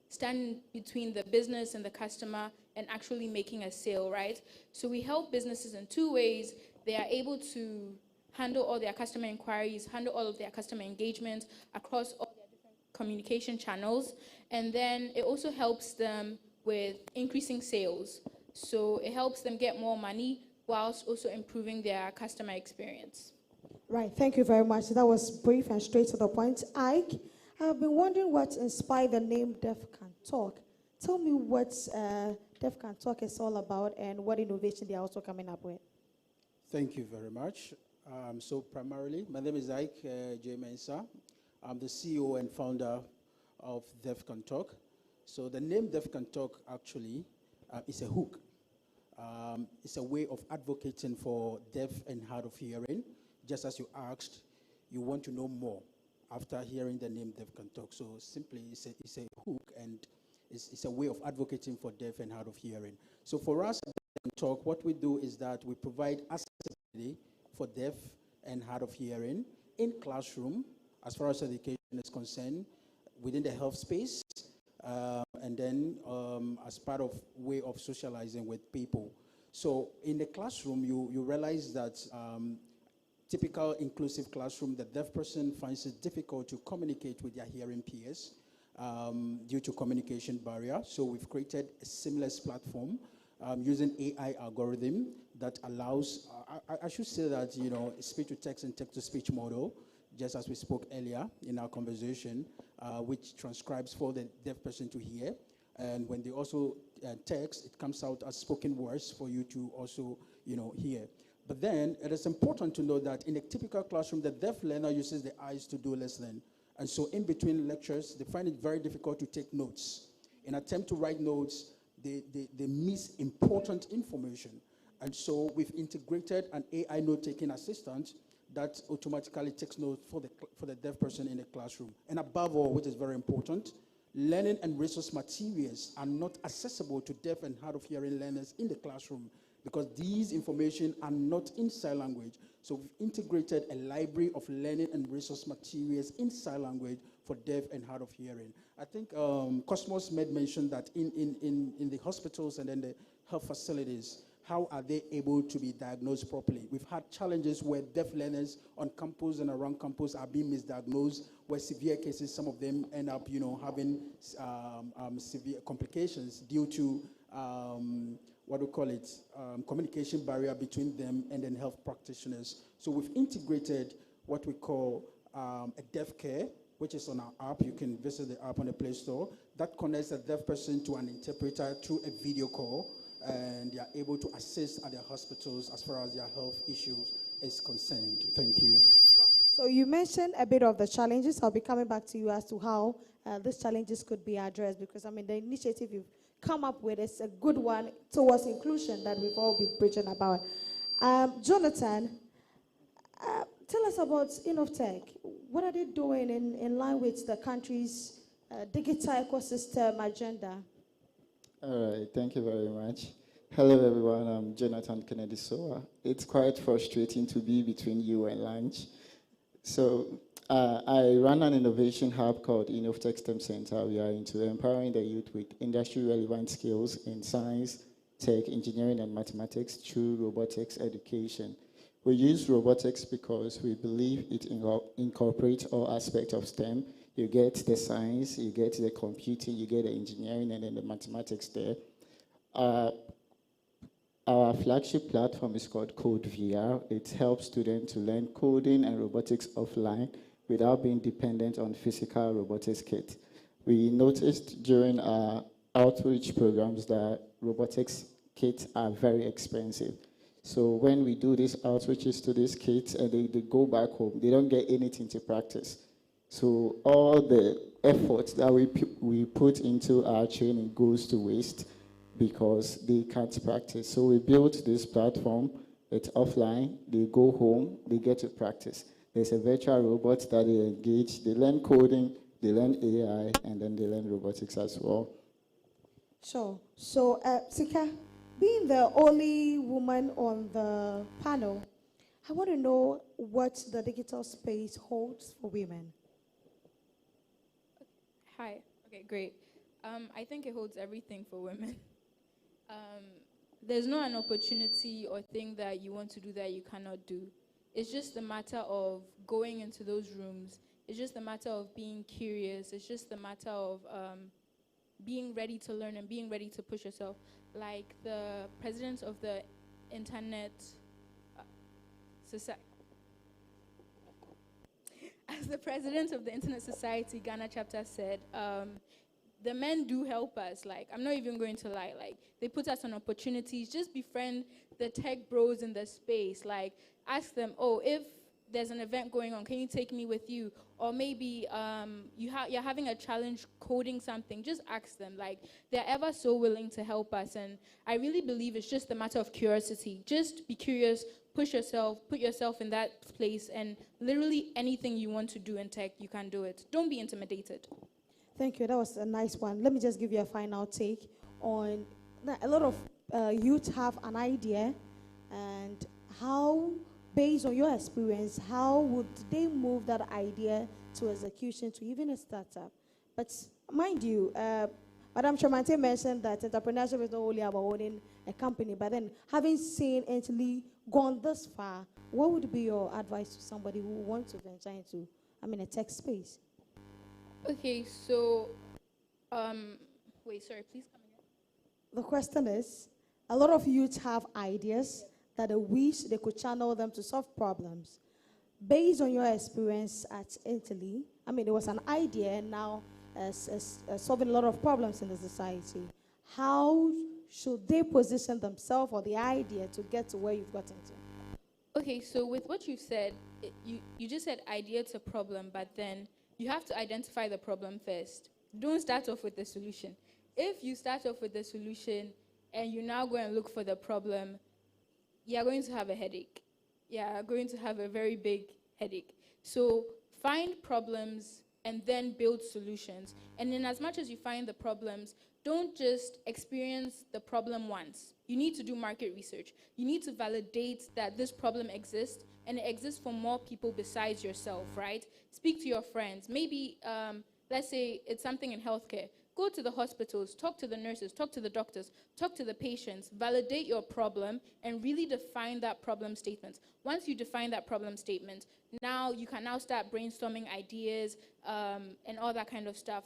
stand between the business and the customer and actually making a sale, right? So we help businesses in 2 ways. They are able to handle all their customer inquiries, handle all of their customer engagement across all their different communication channels. And then it also helps them with increasing sales. So it helps them get more money whilst also improving their customer experience. Right, thank you very much. That was brief and straight to the point. Ike, I've been wondering what inspired the name Dev Can Talk. Tell me what Dev Can Talk is all about and what innovation they're also coming up with. Thank you very much. So primarily, my name is Ike J. Mensah. I'm the CEO and founder of Dev Can Talk. So the name Dev Can Talk actually is a hook. It's a way of advocating for deaf and hard of hearing. Just as you asked, you want to know more after hearing the name Deaf Can Talk. So simply, it's a hook, and it's a way of advocating for deaf and hard of hearing. So for us at Deaf Can Talk, what we do is that we provide accessibility for deaf and hard of hearing in classroom, as far as education is concerned, within the health space, and then as part of way of socializing with people. So in the classroom, you realize that typical inclusive classroom, the deaf person finds it difficult to communicate with their hearing peers due to communication barrier. So we've created a seamless platform using AI algorithm that allows, I should say that, speech to text and text to speech model, just as we spoke earlier in our conversation, which transcribes for the deaf person to hear. And when they also text, it comes out as spoken words for you to also, hear. But then it is important to know that in a typical classroom, the deaf learner uses the eyes to do listening. And so in between lectures, they find it very difficult to take notes. In attempt to write notes, they miss important information. And so we've integrated an AI note-taking assistant that automatically takes notes for the deaf person in the classroom. And above all, which is very important, learning and resource materials are not accessible to deaf and hard of hearing learners in the classroom because these information are not in sign language. So we've integrated a library of learning and resource materials in sign language for deaf and hard of hearing. I think Cosmos made mention that in the hospitals and in the health facilities, how are they able to be diagnosed properly? We've had challenges where deaf learners on campus and around campus are being misdiagnosed, where severe cases, some of them end up, having severe complications due to communication barrier between them and then health practitioners. So we've integrated what we call a deaf care, which is on our app. You can visit the app on the Play Store. That connects a deaf person to an interpreter through a video call, and they are able to assist at their hospitals as far as their health issues is concerned. Thank you. So you mentioned a bit of the challenges. I'll be coming back to you as to how these challenges could be addressed, because the initiative you've come up with is a good one towards inclusion that we've all been preaching about. Jonathan, tell us about Innoftech. What are they doing in line with the country's digital ecosystem agenda? All right, thank you very much. Hello, everyone. I'm Jonathan Kennedy Soa. It's quite frustrating to be between you and lunch. So I run an innovation hub called Innoftech STEM Center. We are into empowering the youth with industry-relevant skills in science, tech, engineering, and mathematics through robotics education. We use robotics because we believe it incorporates all aspects of STEM. You get the science, you get the computing, you get the engineering, and then the mathematics there. Our flagship platform is called CodeVR. It helps students to learn coding and robotics offline without being dependent on physical robotics kit. We noticed during our outreach programs that robotics kits are very expensive. So when we do these outreaches to these kids and they go back home, they don't get anything to practice. So all the effort that we put into our training goes to waste because they can't practice. So we built this platform. It's offline. They go home. They get to practice. There's a virtual robot that they engage. They learn coding. They learn AI. And then they learn robotics as well. Sure. So, Sika, being the only woman on the panel, I want to know what the digital space holds for women. Hi. Okay, great. I think it holds everything for women. There's not an opportunity or thing that you want to do that you cannot do. It's just a matter of going into those rooms. It's just a matter of being curious. It's just a matter of being ready to learn and being ready to push yourself. Like the president of the Internet Society. As the president of the Internet Society Ghana chapter said, the men do help us. Like, I'm not even going to lie. Like, they put us on opportunities. Just befriend the tech bros in the space. Like, ask them, oh, if there's an event going on. Can you take me with you? Or maybe you're having a challenge coding something. Just ask them. Like, they're ever so willing to help us. And I really believe it's just a matter of curiosity. Just be curious, push yourself, put yourself in that place, and literally anything you want to do in tech, you can do it. Don't be intimidated. Thank you. That was a nice one. Let me just give you a final take on that. A lot of youth have an idea, and how, based on your experience, how would they move that idea to execution, to even a startup? But mind you, Madam Chamante mentioned that entrepreneurship is not only about owning a company, but then having seen Italy gone this far, what would be your advice to somebody who wants to venture into, a tech space? Okay, so, wait, sorry, please come again. The question is, a lot of youth have ideas that they wish they could channel them to solve problems. Based on your experience at Italy, there was an idea, and now solving a lot of problems in the society. How should they position themselves or the idea to get to where you've gotten to? Okay, so with what you've said, you just said idea to problem, but then you have to identify the problem first. Don't start off with the solution. If you start off with the solution and you now go and look for the problem, you're going to have a headache. You're going to have a very big headache. So find problems and then build solutions. And in as much as you find the problems, don't just experience the problem once. You need to do market research. You need to validate that this problem exists, and it exists for more people besides yourself, right? Speak to your friends. Maybe, let's say it's something in healthcare. Go to the hospitals, talk to the nurses, talk to the doctors, talk to the patients, validate your problem, and really define that problem statement. Once you define that problem statement, now you can now start brainstorming ideas and all that kind of stuff.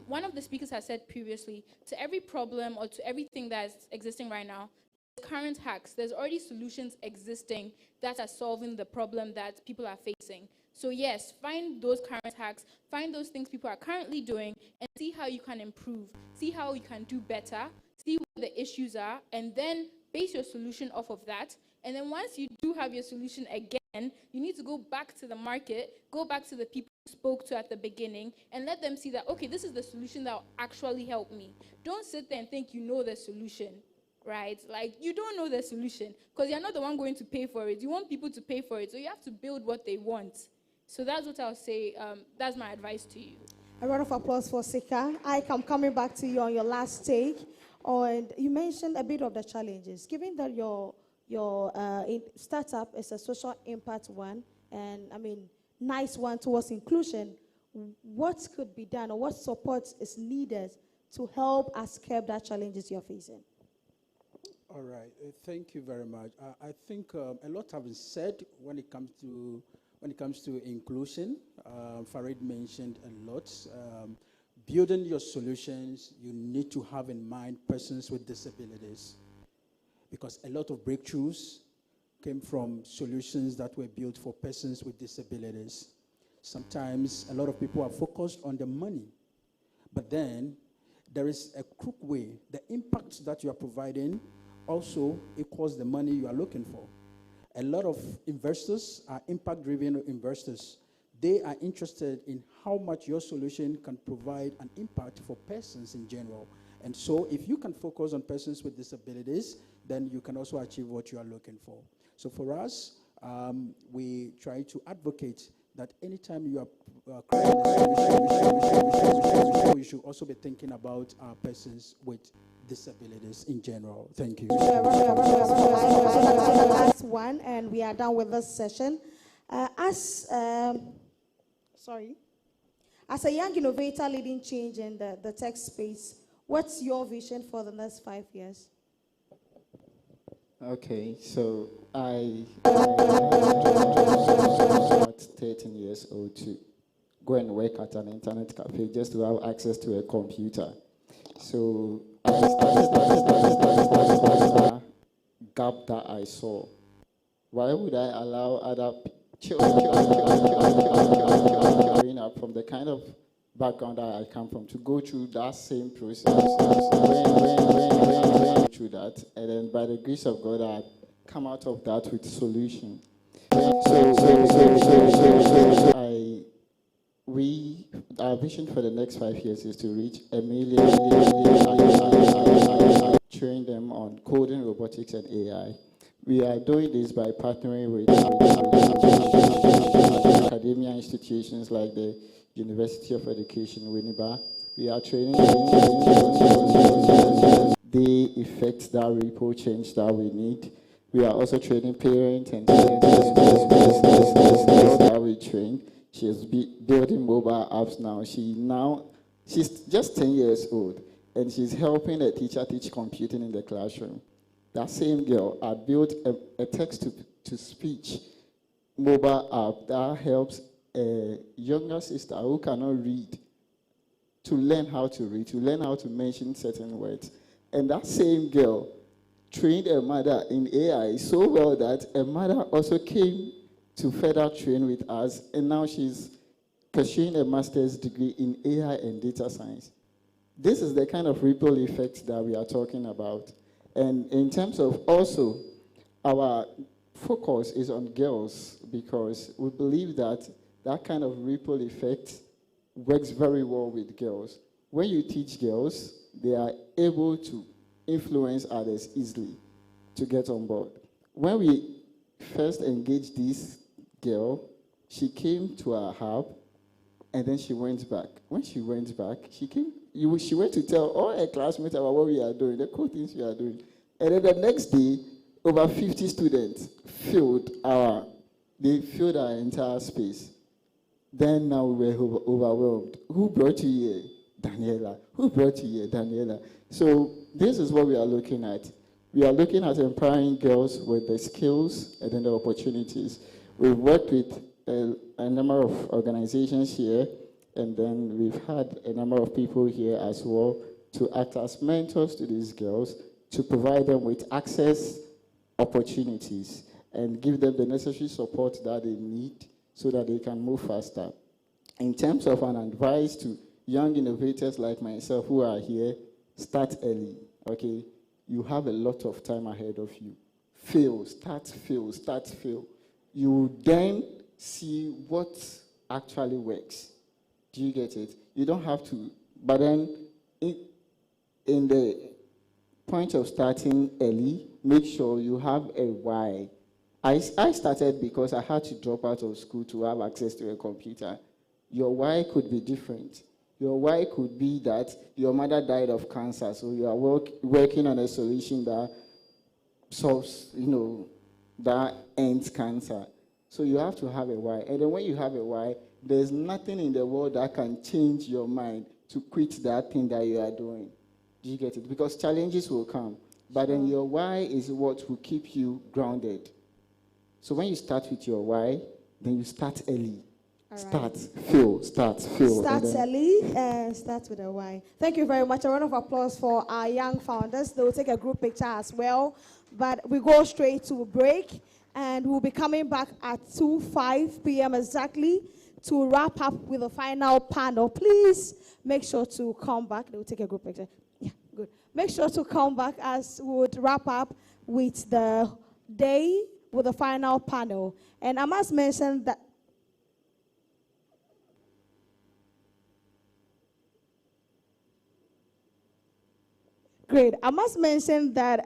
One of the speakers has said previously, to every problem or to everything that's existing right now, there's current hacks. There's already solutions existing that are solving the problem that people are facing. So yes, find those current hacks, find those things people are currently doing, and see how you can improve, see how you can do better, see what the issues are, and then base your solution off of that. And then once you do have your solution again, you need to go back to the market, go back to the people you spoke to at the beginning, and let them see that, okay, this is the solution that will actually help me. Don't sit there and think you know the solution, right? Like, you don't know the solution, because you're not the one going to pay for it. You want people to pay for it, so you have to build what they want. So that's what I'll say. That's my advice to you. A round of applause for Sika. I'm coming back to you on your last take. And you mentioned a bit of the challenges. Given that your startup is a social impact one, and nice one towards inclusion, what could be done or what support is needed to help us curb that challenges you're facing? All right. Thank you very much. I think a lot has been said when it comes to inclusion. Farid mentioned a lot. Building your solutions, you need to have in mind persons with disabilities, because a lot of breakthroughs came from solutions that were built for persons with disabilities. Sometimes a lot of people are focused on the money, but then there is a crook way. The impact that you are providing also equals the money you are looking for. A lot of investors are impact-driven investors. They are interested in how much your solution can provide an impact for persons in general. And so if you can focus on persons with disabilities, then you can also achieve what you are looking for. So for us, we try to advocate that anytime you are creating a solution, you should also be thinking about persons with disabilities in general. Thank you. Last one, and we are done with this session. As a young innovator leading change in the tech space, what's your vision for the next 5 years? Okay, so I was 13 years old to go and work at an internet cafe just to have access to a computer. So I started the gap that I saw. Why would I allow other children growing up from the kind of background that I come from to go through that same process? Through that, and then by the grace of God, I come out of that with solution. Our vision for the next 5 years is to reach 1 million, train them on coding, robotics, and AI. We are doing this by partnering with academia institutions like the University of Education, Winneba. We are training the effects, that ripple change that we need. We are also training parents and that we train. She's building mobile apps now. She's just 10 years old, and she's helping a teacher teach computing in the classroom. That same girl had built a text-to-speech mobile app that helps a younger sister who cannot read to learn how to read, to learn how to mention certain words. And that same girl trained a mother in AI so well that a mother also came to further train with us, and now she's pursuing a master's degree in AI and data science. This is the kind of ripple effect that we are talking about. And in terms of also, our focus is on girls because we believe that that kind of ripple effect works very well with girls. When you teach girls, they are able to influence others easily to get on board. When we first engaged this girl, she came to our hub, and then she went back. When she went back, she went to tell all her classmates about what we are doing, the cool things we are doing. And then the next day, over 50 students filled our entire space. Then now we were overwhelmed. Who brought you here? Daniela. Who brought you here? Daniela. So this is what we are looking at. We are looking at empowering girls with the skills and then the opportunities. We've worked with a number of organizations here, and then we've had a number of people here as well to act as mentors to these girls, to provide them with access opportunities and give them the necessary support that they need so that they can move faster. In terms of an advice to young innovators like myself who are here, start early, okay? You have a lot of time ahead of you. Start, fail. You then see what actually works. Do you get it? You don't have to, but then in the point of starting early, make sure you have a why. I started because I had to drop out of school to have access to a computer. Your why could be different. Your why could be that your mother died of cancer, so you are working on a solution that solves, that ends cancer. So you have to have a why. And then when you have a why, there's nothing in the world that can change your mind to quit that thing that you are doing. Do you get it? Because challenges will come. But then your why is what will keep you grounded. So when you start with your why, then you start early. Start early, and start with a why. Thank you very much. A round of applause for our young founders. They will take a group picture as well. But we go straight to break, and we'll be coming back at 2:05 p.m. exactly to wrap up with the final panel. Please make sure to come back. They will take a group picture. Yeah, good. Make sure to come back as we would wrap up with the day with the final panel. And I must mention that great. I must mention that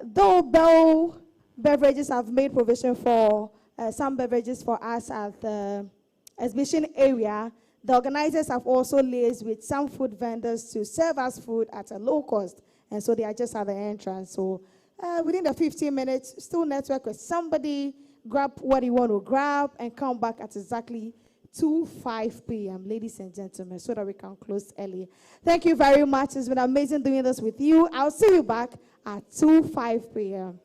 though Bell Beverages have made provision for some beverages for us at the exhibition area, the organizers have also liaised with some food vendors to serve us food at a low cost. And so they are just at the entrance. So within the 15 minutes, still network with somebody, grab what you want to grab, and come back at exactly 2:05 p.m., ladies and gentlemen, so that we can close early. Thank you very much. It's been amazing doing this with you. I'll see you back at 2:05 p.m.